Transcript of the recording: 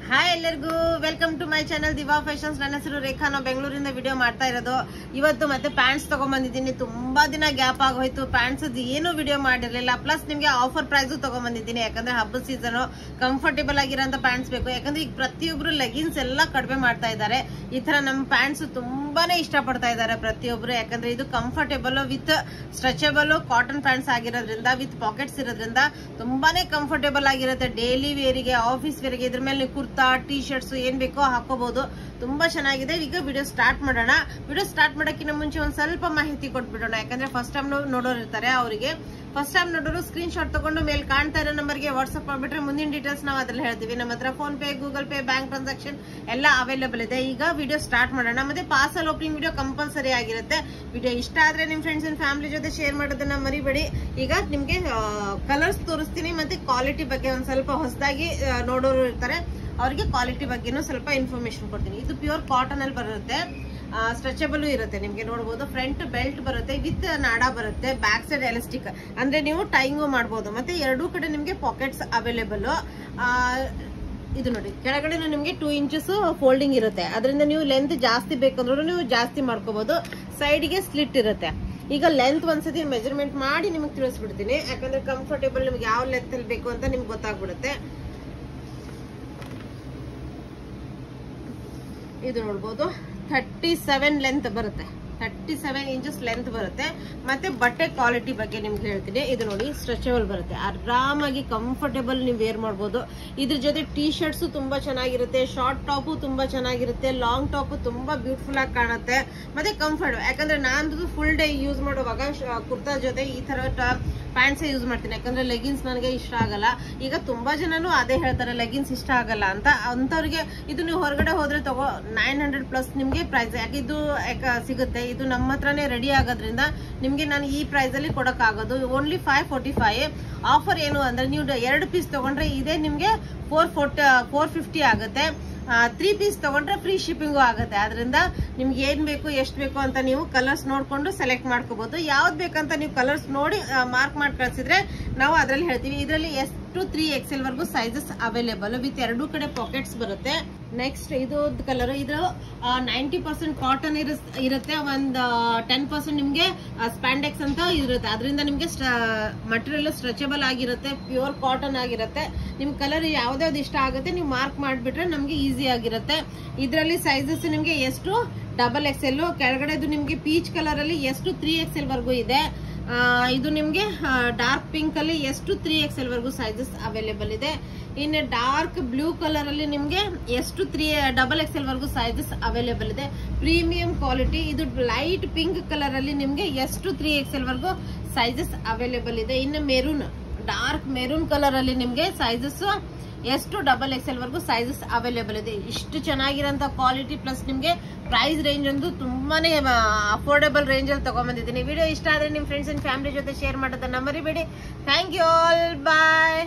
Hi ಎಲ್ಲರಿಗೂ welcome to my channel Diva fashions. ನನ್ನ ಹೆಸರು ರೇಖಾ. ನಾವು ಬೆಂಗಳೂರಿಂದ ವಿಡಿಯೋ ಮಾಡ್ತಾ ಇರೋದು. ಇವತ್ತು ಮತ್ತೆ ಪ್ಯಾಂಟ್ಸ್ ತಗೊಂಡ್ಬಂದಿದ್ದೀನಿ. ತುಂಬಾ ದಿನ ಗ್ಯಾಪ್ ಆಗೋಯ್ತು, ಪ್ಯಾಂಟ್ಸ್ ಏನು ವಿಡಿಯೋ ಮಾಡಿರ್ಲಿಲ್ಲ. ಪ್ಲಸ್ ನಿಮ್ಗೆ ಆಫರ್ ಪ್ರೈಸ್ ತಗೊಂಡ್ಬಂದಿದ್ದೀನಿ. ಯಾಕಂದ್ರೆ ಹಬ್ಬದ ಸೀಸನ್ ಕಂಫರ್ಟೇಬಲ್ ಆಗಿರೋಂಥ ಪ್ಯಾಂಟ್ಸ್ ಬೇಕು. ಯಾಕಂದ್ರೆ ಈಗ ಪ್ರತಿಯೊಬ್ರು ಲೆಗಿನ್ಸ್ ಎಲ್ಲ ಕಡಿಮೆ ಮಾಡ್ತಾ ಇದ್ದಾರೆ. ಈ ತರ ನಮ್ಮ ಪ್ಯಾಂಟ್ಸ್ ತುಂಬಾನೇ ಇಷ್ಟ ಪಡ್ತಾ ಇದ್ದಾರೆ ಪ್ರತಿಯೊಬ್ರು. ಯಾಕಂದ್ರೆ ಇದು comfortable with stretchable cotton pants ಆಗಿರೋದ್ರಿಂದ, ವಿತ್ ಪಾಕೆಟ್ಸ್ ಇರೋದ್ರಿಂದ ತುಂಬಾನೇ ಕಂಫರ್ಟೇಬಲ್ ಆಗಿರುತ್ತೆ. ಡೈಲಿ ವೇರಿಗೆ, ಆಫೀಸ್ ವೇರಿಗೆ ಇದ್ರ ಮೇಲೆ ಕುರ್ತಾ, ಟಿ ಶರ್ಟ್ಸ್ ಏನ್ ಬೇಕೋ ಹಾಕೋಬಹುದು. ತುಂಬಾ ಚೆನ್ನಾಗಿದೆ. ಈಗ ವಿಡಿಯೋ ಸ್ಟಾರ್ಟ್ ಮಾಡೋಣ. ವಿಡಿಯೋ ಸ್ಟಾರ್ಟ್ ಮಾಡೋಕ್ಕಿಂತ ಮುಂಚೆ ಒಂದ್ ಸ್ವಲ್ಪ ಮಾಹಿತಿ ಕೊಟ್ಬಿಡೋಣ. ಯಾಕಂದ್ರೆ ಫಸ್ಟ್ ಟೈಮ್ ನೋಡೋರು ಇರ್ತಾರೆ, ಅವರಿಗೆ ಫಸ್ಟ್ ಟೈಮ್ ನೋಡೋರು ಸ್ಕ್ರೀನ್ ಶಾಟ್ ತಗೊಂಡು ಮೇಲೆ ಕಾಣ್ತಾ ಇರೋ ನಂಬರ್ಗೆ ವಾಟ್ಸ್ಆಪ್ ಮಾಡ್ಬಿಟ್ರೆ ಮುಂದಿನ ಡೀಟೇಲ್ಸ್ ನಾವು ಅದ್ರಲ್ಲಿ ಹೇಳ್ತೀವಿ. ನಮ್ಮ ಹತ್ರ phone pay, Google pay, bank transaction ಎಲ್ಲ ಅವೈಲೇಬಲ್ ಇದೆ. ಈಗ ವಿಡಿಯೋ ಸ್ಟಾರ್ಟ್ ಮಾಡೋಣ. ಮತ್ತೆ ಪಾರ್ಸಲ್ ಓಪನಿಂಗ್ ವಿಡಿಯೋ ಕಂಪಲ್ಸರಿ ಆಗಿರುತ್ತೆ. ವಿಡಿಯೋ ಇಷ್ಟ ಆದ್ರೆ ನಿಮ್ ಫ್ರೆಂಡ್ಸ್ ಅಂಡ್ ಫ್ಯಾಮಿಲಿ ಜೊತೆ ಶೇರ್ ಮಾಡೋದನ್ನ ಮರಿಬೇಡಿ. ಈಗ ನಿಮ್ಗೆ ಕಲರ್ಸ್ ತೋರಿಸ್ತೀನಿ, ಮತ್ತೆ ಕ್ವಾಲಿಟಿ ಬಗ್ಗೆ ಒಂದ್ ಸ್ವಲ್ಪ ಹೊಸದಾಗಿ ನೋಡೋರು ಇರ್ತಾರೆ, ಅವ್ರಿಗೆ ಕ್ವಾಲಿಟಿ ಬಗ್ಗೆನೂ ಸ್ವಲ್ಪ ಇನ್ಫಾರ್ಮೇಶನ್ ಕೊಡ್ತೀನಿ. ಇದು ಪ್ಯೂರ್ ಕಾಟನ್ ಅಲ್ಲಿ ಬರುತ್ತೆ, ಸ್ಟ್ರೆಚಬಲ್ ಇರುತ್ತೆ. ನಿಮ್ಗೆ ನೋಡಬಹುದು, ಫ್ರಂಟ್ ಬೆಲ್ಟ್ ಬರುತ್ತೆ, ವಿತ್ ನಾಡಾ ಬರುತ್ತೆ, ಬ್ಯಾಕ್ ಸೈಡ್ ಎಲಾಸ್ಟಿಕ್ ಅಂದ್ರೆ ನೀವು ಟೈಂಗು ಮಾಡಬಹುದು. ಮತ್ತೆ ಎರಡೂ ಕಡೆ ನಿಮ್ಗೆ ಪಾಕೆಟ್ಸ್ ಅವೈಲೇಬಲ್. ಇದು ನೋಡಿ, ಕೆಳಗಡೆ ನಿಮ್ಗೆ 2 ಇಂಚಸ್ ಫೋಲ್ಡಿಂಗ್ ಇರುತ್ತೆ. ಅದರಿಂದ ನೀವು ಲೆಂತ್ ಜಾಸ್ತಿ ಬೇಕಂದ್ರೂ ನೀವು ಜಾಸ್ತಿ ಮಾಡ್ಕೋಬಹುದು. ಸೈಡ್ಗೆ ಸ್ಲಿಟ್ ಇರುತ್ತೆ. ಈಗ ಲೆಂತ್ ಒಂದ್ಸತಿ ಮೆಜರ್ಮೆಂಟ್ ಮಾಡಿ ನಿಮ್ಗೆ ತಿಳಿಸ್ಬಿಡ್ತೀನಿ. ಯಾಕಂದ್ರೆ ಕಂಫರ್ಟೇಬಲ್ ನಿಮ್ಗೆ ಯಾವ ಲೆಂತ್ ಅಲ್ಲಿ ಬೇಕು ಅಂತ ನಿಮ್ಗೆ ಗೊತ್ತಾಗ್ಬಿಡುತ್ತೆ. ಇದು ನೋಡ್ಬೋದು, 37 ಲೆಂತ್ ಬರುತ್ತೆ, 37 ಇಂಚಸ್ ಲೆಂತ್ ಬರುತ್ತೆ. ಮತ್ತೆ ಬಟ್ಟೆ ಕ್ವಾಲಿಟಿ ಬಗ್ಗೆ ನಿಮ್ಗೆ ಹೇಳ್ತೀನಿ. ಇದು ನೋಡಿ, ಸ್ಟ್ರೆಚಬಲ್ ಬರುತ್ತೆ, ಆರಾಮಾಗಿ ಕಂಫರ್ಟೇಬಲ್ ನೀವು ವೇರ್ ಮಾಡ್ಬೋದು. ಇದ್ರ ಜೊತೆ ಟಿ ಶರ್ಟ್ಸ್ ತುಂಬಾ ಚೆನ್ನಾಗಿರುತ್ತೆ, ಶಾರ್ಟ್ ಟಾಪು ತುಂಬಾ ಚೆನ್ನಾಗಿರುತ್ತೆ, ಲಾಂಗ್ ಟಾಪು ತುಂಬಾ ಬ್ಯೂಟಿಫುಲ್ ಆಗಿ ಕಾಣುತ್ತೆ, ಮತ್ತೆ ಕಂಫರ್ಟ್. ಯಾಕಂದ್ರೆ ನಾನು ಫುಲ್ ಡೇ ಯೂಸ್ ಮಾಡುವಾಗ ಕುರ್ತಾ ಜೊತೆ ಈ ತರ ಪ್ಯಾಂಟ್ಸ್ ಯೂಸ್ ಮಾಡ್ತೀನಿ. ಯಾಕಂದ್ರೆ ಲೆಗಿನ್ಸ್ ನನಗೆ ಇಷ್ಟ ಆಗಲ್ಲ. ಈಗ ತುಂಬಾ ಜನನು ಅದೇ ಹೇಳ್ತಾರೆ, ಲೆಗಿನ್ಸ್ ಇಷ್ಟ ಆಗಲ್ಲ ಅಂತ. ಅಂತವ್ರಿಗೆ ಇದು ನೀವು ಹೊರಗಡೆ ಹೋದ್ರೆ 900+ ನಿಮ್ಗೆ ಪ್ರೈಸ್. ಯಾಕೆ ಇದು ಸಿಗುತ್ತೆ, ಇದು ನಮ್ಮ ಹತ್ರನೇ ರೆಡಿ ಆಗೋದ್ರಿಂದ ನಿಮ್ಗೆ ನಾನು ಈ ಪ್ರೈಸ್ ಅಲ್ಲಿ ಕೊಡಕ್ ಆಗೋದು. ಓನ್ಲಿ 545. ಆಫರ್ ಏನು ಅಂದ್ರೆ, ನೀವು 2 ಪೀಸ್ ತಗೊಂಡ್ರೆ ಇದೇ ನಿಮ್ಗೆ 450 ಆಗುತ್ತೆ. 3 ಪೀಸ್ ತಗೊಂಡ್ರೆ ಫ್ರೀ ಶಿಪ್ಪಿಂಗು ಆಗುತ್ತೆ. ಅದರಿಂದ ನಿಮ್ಗೆ ಏನ್ ಬೇಕು, ಎಷ್ಟು ಬೇಕು ಅಂತ ನೀವು ಕಲರ್ಸ್ ನೋಡ್ಕೊಂಡು ಸೆಲೆಕ್ಟ್ ಮಾಡ್ಕೋಬಹುದು. ಯಾವ್ದು ಬೇಕಂತ ನೀವು ಕಲರ್ಸ್ ನೋಡಿ ಮಾರ್ಕ್ ಮಾಡಿ ಕಳ್ಸಿದ್ರೆ ನಾವು ಅದ್ರಲ್ಲಿ ಹೇಳ್ತೀವಿ. ಇದರಲ್ಲಿ S to 3XL ವರ್ಗು ಸೈಜಸ್ ಅವೈಲೇಬಲ್, ವಿತ್ ಎರಡೂ ಕಡೆ ಪಾಕೆಟ್ಸ್ ಬರುತ್ತೆ. ನೆಕ್ಸ್ಟ್ ಇದು ಕಲರ್, ಇದು 90% ಕಾಟನ್ ಇರುತ್ತೆ, ಒಂದು 10% ನಿಮ್ಗೆ ಸ್ಪ್ಯಾಂಡೆಕ್ಸ್ ಅಂತ ಇರುತ್ತೆ. ಅದರಿಂದ ನಿಮ್ಗೆ ಮಟೀರಿಯಲ್ ಸ್ಟ್ರೆಚಬಲ್ ಆಗಿರುತ್ತೆ, ಪ್ಯೂರ್ ಕಾಟನ್ ಆಗಿರುತ್ತೆ. ನಿಮ್ ಕಲರ್ ಯಾವ್ದಾವ್ದು ಇಷ್ಟ ಆಗುತ್ತೆ ನೀವು ಮಾರ್ಕ್ ಮಾಡ್ಬಿಟ್ರೆ ನಮ್ಗೆ ಈಸಿ ಆಗಿರುತ್ತೆ. ಇದರಲ್ಲಿ ಸೈಜಸ್ ನಿಮ್ಗೆ S to XXL, ಕೆಳಗಡೆದು ನಿಮ್ಗೆ ಪೀಚ್ ಕಲರ್ ಅಲ್ಲಿ S to 3XL ವರ್ಗು ಇದೆ. ಇದು ನಿಮ್ಗೆ ಡಾರ್ಕ್ ಪಿಂಕ್ ಅಲ್ಲಿ S to 3XL ವರ್ಗು ಸೈಜಸ್ ಅವೈಲೇಬಲ್ ಇದೆ. ಇನ್ನು ಡಾರ್ಕ್ ಬ್ಲೂ ಕಲರ್ ಅಲ್ಲಿ ನಿಮ್ಗೆ S to 3XL ವರ್ಗು ಸೈಜಸ್ ಅವೈಲೇಬಲ್ ಇದೆ. Premium quality. ಇದು ಲೈಟ್ ಪಿಂಕ್ ಕಲರ್ ಅಲ್ಲಿ ನಿಮ್ಗೆ S to 3XL ವರ್ಗು ಸೈಜಸ್ ಅವೈಲೇಬಲ್ ಇದೆ. ಇನ್ನು ಮೆರೂನ್, ಡಾರ್ಕ್ ಮೆರೂನ್ ಕಲರ್ ಅಲ್ಲಿ ನಿಮ್ಗೆ ಸೈಜಸ್ S to XXL ವರ್ಗು ಸೈಜಸ್ ಅವೈಲೇಬಲ್ ಇದೆ. ಇಷ್ಟು ಚೆನ್ನಾಗಿರೋಂಥ ಕ್ವಾಲಿಟಿ ಪ್ಲಸ್ ನಿಮ್ಗೆ ಪ್ರೈಸ್ ರೇಂಜ್ ಒಂದು ತುಂಬಾನೇ ಅಫೋರ್ಡಬಲ್ ರೇಂಜ್ ಅಲ್ಲಿ ತಗೊಂಡ್ಬಂದಿದ್ದೀನಿ. ವಿಡಿಯೋ ಇಷ್ಟ ಆದ್ರೆ ನಿಮ್ ಫ್ರೆಂಡ್ಸ್ ಅಂಡ್ ಫ್ಯಾಮಿಲಿ ಜೊತೆ ಶೇರ್ ಮಾಡೋದನ್ನ ಮರಿಬೇಡಿ. Thank you all, bye.